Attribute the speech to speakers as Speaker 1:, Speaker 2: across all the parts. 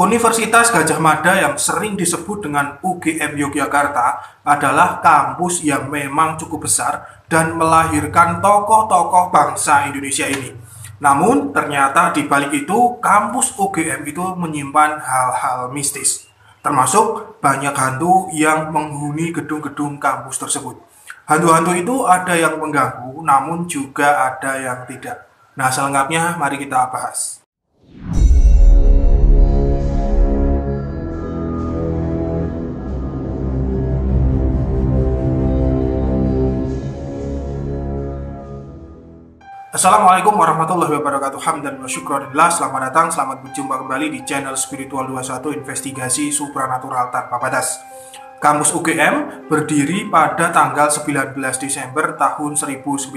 Speaker 1: Universitas Gadjah Mada yang sering disebut dengan UGM Yogyakarta adalah kampus yang memang cukup besar dan melahirkan tokoh-tokoh bangsa Indonesia ini. Namun ternyata di balik itu kampus UGM itu menyimpan hal-hal mistis. Termasuk banyak hantu yang menghuni gedung-gedung kampus tersebut. Hantu-hantu itu ada yang mengganggu, namun juga ada yang tidak. Nah, selengkapnya mari kita bahas. Assalamualaikum warahmatullahi wabarakatuh. Hamdan wa syukranillah. Selamat datang, selamat berjumpa kembali di channel Spiritual 21 Investigasi Supranatural Tanpa Batas. Kampus UGM berdiri pada tanggal 19 Desember tahun 1949.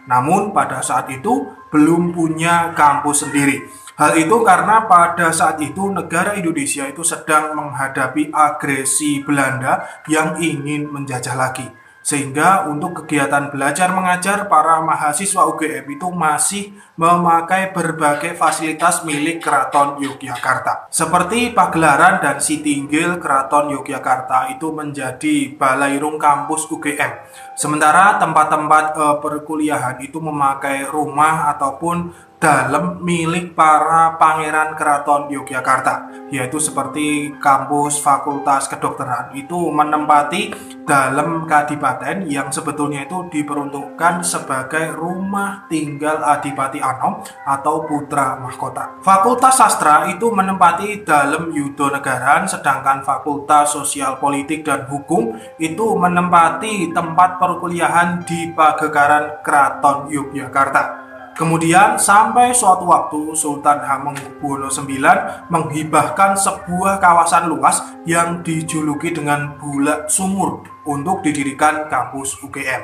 Speaker 1: Namun pada saat itu belum punya kampus sendiri. Hal itu karena pada saat itu negara Indonesia itu sedang menghadapi agresi Belanda yang ingin menjajah lagi. Sehingga untuk kegiatan belajar mengajar, para mahasiswa UGM itu masih memakai berbagai fasilitas milik Keraton Yogyakarta. Seperti pagelaran dan sitinggil Keraton Yogyakarta itu menjadi balairung kampus UGM. Sementara tempat-tempat perkuliahan itu memakai rumah ataupun dalam milik para pangeran Keraton Yogyakarta, yaitu seperti kampus Fakultas Kedokteran itu menempati dalam kadipaten yang sebetulnya itu diperuntukkan sebagai rumah tinggal Adipati Anom atau putra mahkota. Fakultas Sastra itu menempati dalam Yudonegaran, sedangkan Fakultas Sosial Politik dan Hukum itu menempati tempat perkuliahan di Pagegaran Keraton Yogyakarta. Kemudian sampai suatu waktu Sultan Hamengkubuwono IX menghibahkan sebuah kawasan luas yang dijuluki dengan Bulak Sumur untuk didirikan kampus UGM.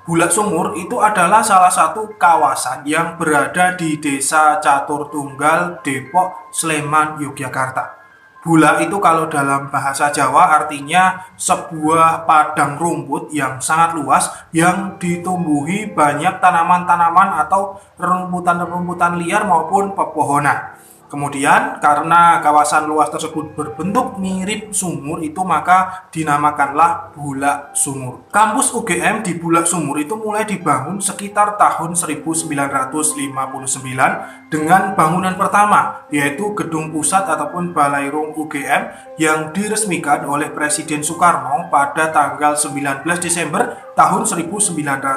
Speaker 1: Bulak Sumur itu adalah salah satu kawasan yang berada di Desa Catur Tunggal, Depok, Sleman, Yogyakarta. Bulak itu kalau dalam bahasa Jawa artinya sebuah padang rumput yang sangat luas yang ditumbuhi banyak tanaman-tanaman atau rumputan-rumputan liar maupun pepohonan. Kemudian karena kawasan luas tersebut berbentuk mirip sumur itu maka dinamakanlah Bulak Sumur. Kampus UGM di Bulak Sumur itu mulai dibangun sekitar tahun 1959 dengan bangunan pertama yaitu gedung pusat ataupun balairung UGM yang diresmikan oleh Presiden Soekarno pada tanggal 19 Desember tahun 1959.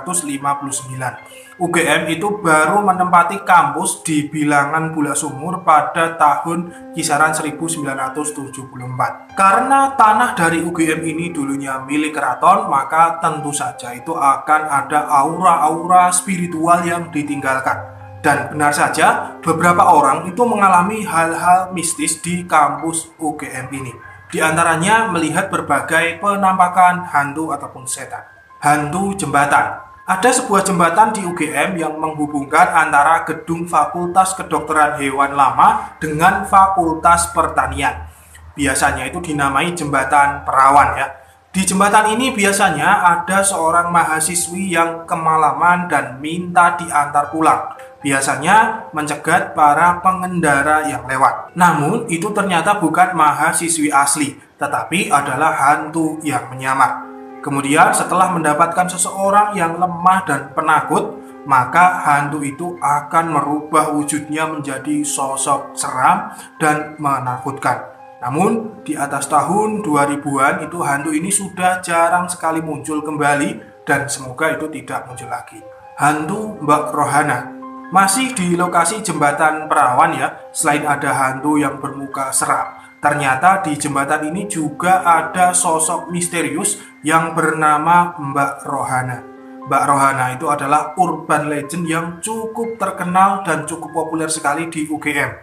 Speaker 1: UGM itu baru menempati kampus di bilangan Bulak Sumur pada tahun kisaran 1974. Karena tanah dari UGM ini dulunya milik keraton, maka tentu saja itu akan ada aura-aura spiritual yang ditinggalkan. Dan benar saja, beberapa orang itu mengalami hal-hal mistis di kampus UGM ini. Di antaranya melihat berbagai penampakan hantu ataupun setan. Hantu jembatan. Ada sebuah jembatan di UGM yang menghubungkan antara gedung Fakultas Kedokteran Hewan Lama dengan Fakultas Pertanian. Biasanya itu dinamai jembatan perawan ya. Di jembatan ini biasanya ada seorang mahasiswi yang kemalaman dan minta diantar pulang. Biasanya mencegat para pengendara yang lewat. Namun itu ternyata bukan mahasiswi asli, tetapi adalah hantu yang menyamar. Kemudian setelah mendapatkan seseorang yang lemah dan penakut, maka hantu itu akan merubah wujudnya menjadi sosok seram dan menakutkan. Namun di atas tahun 2000-an itu hantu ini sudah jarang sekali muncul kembali dan semoga itu tidak muncul lagi. Hantu Mbak Rohana masih di lokasi jembatan perawan ya, selain ada hantu yang bermuka seram. Ternyata di jembatan ini juga ada sosok misterius yang bernama Mbak Rohana. Mbak Rohana itu adalah urban legend yang cukup terkenal dan cukup populer sekali di UGM.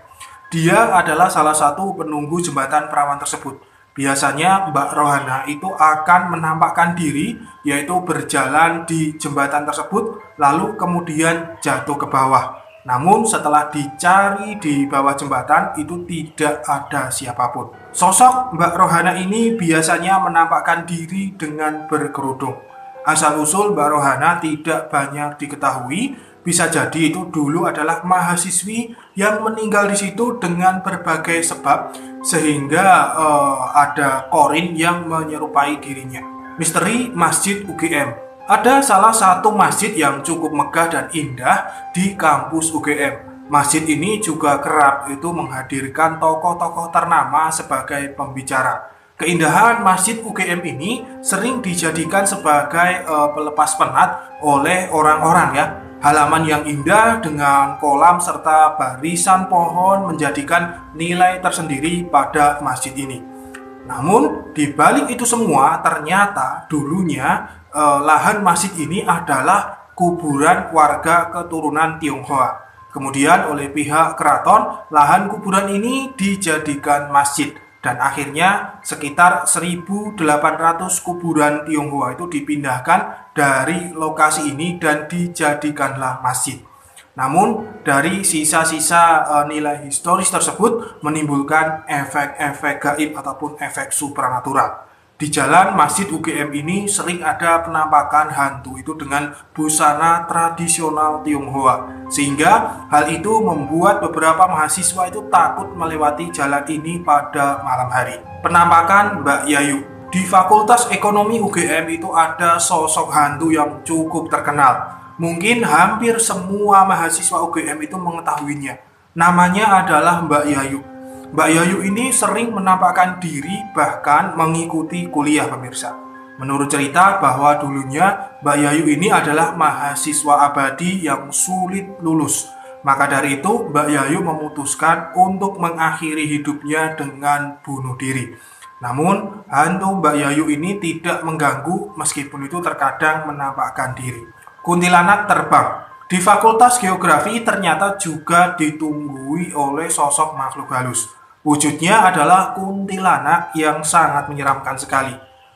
Speaker 1: Dia adalah salah satu penunggu jembatan perawan tersebut. Biasanya Mbak Rohana itu akan menampakkan diri, yaitu berjalan di jembatan tersebut, lalu kemudian jatuh ke bawah. Namun setelah dicari di bawah jembatan itu tidak ada siapapun. Sosok Mbak Rohana ini biasanya menampakkan diri dengan berkerudung. Asal-usul Mbak Rohana tidak banyak diketahui, Bisa jadi itu dulu adalah mahasiswi yang meninggal di situ dengan berbagai sebab, sehingga ada korin yang menyerupai dirinya. Misteri Masjid UGM. Ada salah satu masjid yang cukup megah dan indah di kampus UGM. Masjid ini juga kerap itu menghadirkan tokoh-tokoh ternama sebagai pembicara. Keindahan Masjid UGM ini sering dijadikan sebagai pelepas penat oleh orang-orang ya. Halaman yang indah dengan kolam serta barisan pohon menjadikan nilai tersendiri pada masjid ini. Namun, di balik itu semua, ternyata dulunya lahan masjid ini adalah kuburan warga keturunan Tionghoa. Kemudian oleh pihak keraton, lahan kuburan ini dijadikan masjid. Dan akhirnya sekitar 1.800 kuburan Tionghoa itu dipindahkan dari lokasi ini dan dijadikanlah masjid. Namun dari sisa-sisa nilai historis tersebut menimbulkan efek-efek gaib ataupun efek supranatural. Di jalan Masjid UGM ini sering ada penampakan hantu itu dengan busana tradisional Tionghoa. Sehingga hal itu membuat beberapa mahasiswa itu takut melewati jalan ini pada malam hari. Penampakan Mbak Yayu. Di Fakultas Ekonomi UGM itu ada sosok hantu yang cukup terkenal. Mungkin hampir semua mahasiswa UGM itu mengetahuinya. Namanya adalah Mbak Yayu. Mbak Yayu ini sering menampakkan diri bahkan mengikuti kuliah pemirsa. Menurut cerita bahwa dulunya Mbak Yayu ini adalah mahasiswa abadi yang sulit lulus. Maka dari itu Mbak Yayu memutuskan untuk mengakhiri hidupnya dengan bunuh diri. Namun hantu Mbak Yayu ini tidak mengganggu meskipun itu terkadang menampakkan diri. Kuntilanak terbang. Di Fakultas Geografi ternyata juga ditunggui oleh sosok makhluk halus. Wujudnya adalah kuntilanak yang sangat menyeramkan sekali.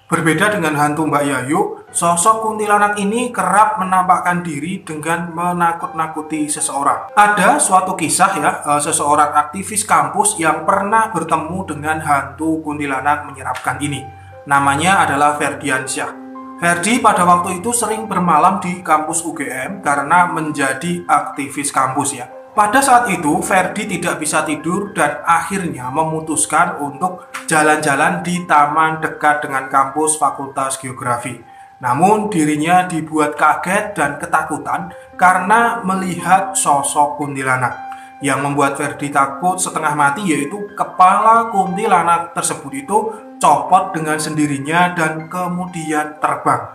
Speaker 1: Berbeda dengan hantu Mbak Yayu, sosok kuntilanak ini kerap menampakkan diri dengan menakut-nakuti seseorang. Ada suatu kisah ya, seseorang aktivis kampus yang pernah bertemu dengan hantu kuntilanak menyeramkan ini. Namanya adalah Ferdiansyah. Ferdi pada waktu itu sering bermalam di kampus UGM karena menjadi aktivis kampus ya. Pada saat itu, Ferdi tidak bisa tidur dan akhirnya memutuskan untuk jalan-jalan di taman dekat dengan kampus Fakultas Geografi. Namun dirinya dibuat kaget dan ketakutan karena melihat sosok kuntilanak. Yang membuat Ferdi takut setengah mati yaitu kepala kuntilanak tersebut itu copot dengan sendirinya dan kemudian terbang.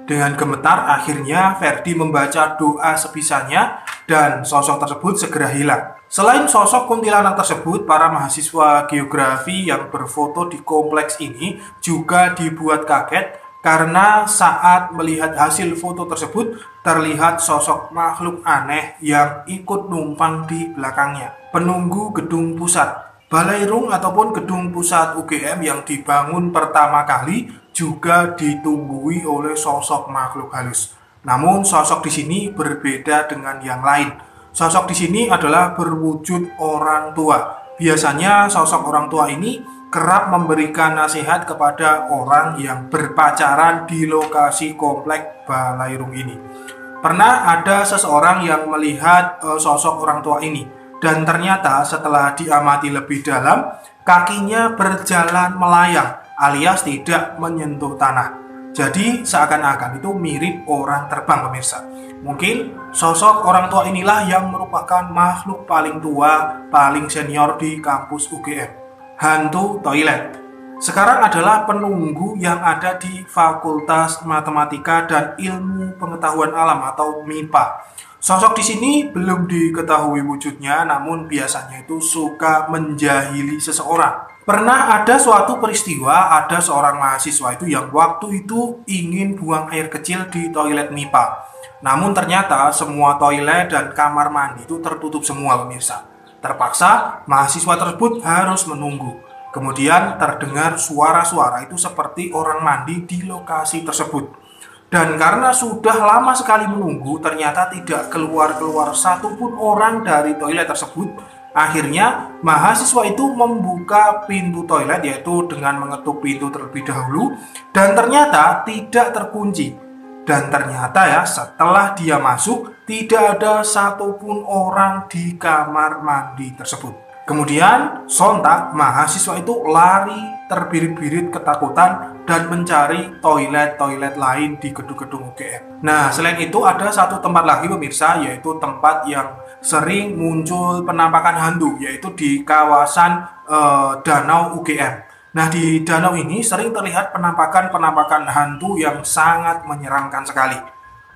Speaker 1: Dengan gemetar akhirnya Ferdi membaca doa sebisanya dan sosok tersebut segera hilang. Selain sosok kuntilanak tersebut, para mahasiswa geografi yang berfoto di kompleks ini juga dibuat kaget karena saat melihat hasil foto tersebut terlihat sosok makhluk aneh yang ikut numpang di belakangnya. Penunggu gedung pusat. Balairung ataupun gedung pusat UGM yang dibangun pertama kali juga ditunggui oleh sosok makhluk halus. Namun sosok di sini berbeda dengan yang lain. Sosok di sini adalah berwujud orang tua. Biasanya sosok orang tua ini kerap memberikan nasihat kepada orang yang berpacaran di lokasi komplek Balairung ini. Pernah ada seseorang yang melihat sosok orang tua ini. Dan ternyata setelah diamati lebih dalam, kakinya berjalan melayang alias tidak menyentuh tanah. Jadi seakan-akan itu mirip orang terbang pemirsa. Mungkin sosok orang tua inilah yang merupakan makhluk paling tua, paling senior di kampus UGM. Hantu toilet. Sekarang adalah penunggu yang ada di Fakultas Matematika dan Ilmu Pengetahuan Alam atau MIPA. Sosok di sini belum diketahui wujudnya, namun biasanya itu suka menjahili seseorang. Pernah ada suatu peristiwa, ada seorang mahasiswa itu yang waktu itu ingin buang air kecil di toilet MIPA. Namun ternyata semua toilet dan kamar mandi itu tertutup semua pemirsa. Terpaksa mahasiswa tersebut harus menunggu. Kemudian terdengar suara-suara itu seperti orang mandi di lokasi tersebut. Dan karena sudah lama sekali menunggu, ternyata tidak keluar-keluar satupun orang dari toilet tersebut. Akhirnya mahasiswa itu membuka pintu toilet yaitu dengan mengetuk pintu terlebih dahulu dan ternyata tidak terkunci. Dan ternyata ya, setelah dia masuk, tidak ada satupun orang di kamar mandi tersebut. Kemudian sontak mahasiswa itu lari terbirit-birit ketakutan dan mencari toilet-toilet lain di gedung-gedung UGM. Nah, selain itu ada satu tempat lagi pemirsa, yaitu tempat yang sering muncul penampakan hantu, yaitu di kawasan danau UGM. Nah, di danau ini sering terlihat penampakan-penampakan hantu yang sangat menyeramkan sekali.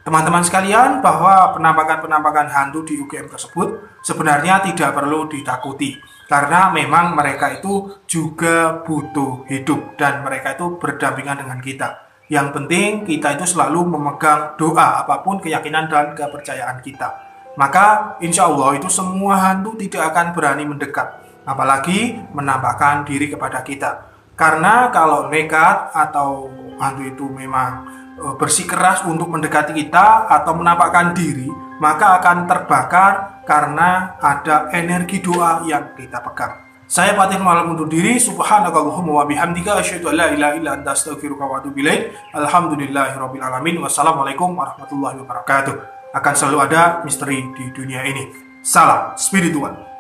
Speaker 1: Teman-teman sekalian, bahwa penampakan-penampakan hantu di UGM tersebut sebenarnya tidak perlu ditakuti, karena memang mereka itu juga butuh hidup dan mereka itu berdampingan dengan kita. Yang penting kita itu selalu memegang doa apapun keyakinan dan kepercayaan kita. Maka insya Allah itu semua hantu tidak akan berani mendekat, apalagi menampakkan diri kepada kita. Karena kalau nekat atau hantu itu memang bersikeras untuk mendekati kita atau menampakkan diri, maka akan terbakar karena ada energi doa yang kita pegang. Saya Fatih Malam undur diri. Subhanakallahumma wa bihamdika asyhadu an la ilaha illa anta astaghfiruka wa atubu ilaik. Alhamdulillahirabbil alamin. Wassalamualaikum warahmatullahi wabarakatuh. Akan selalu ada misteri di dunia ini. Salam spiritual.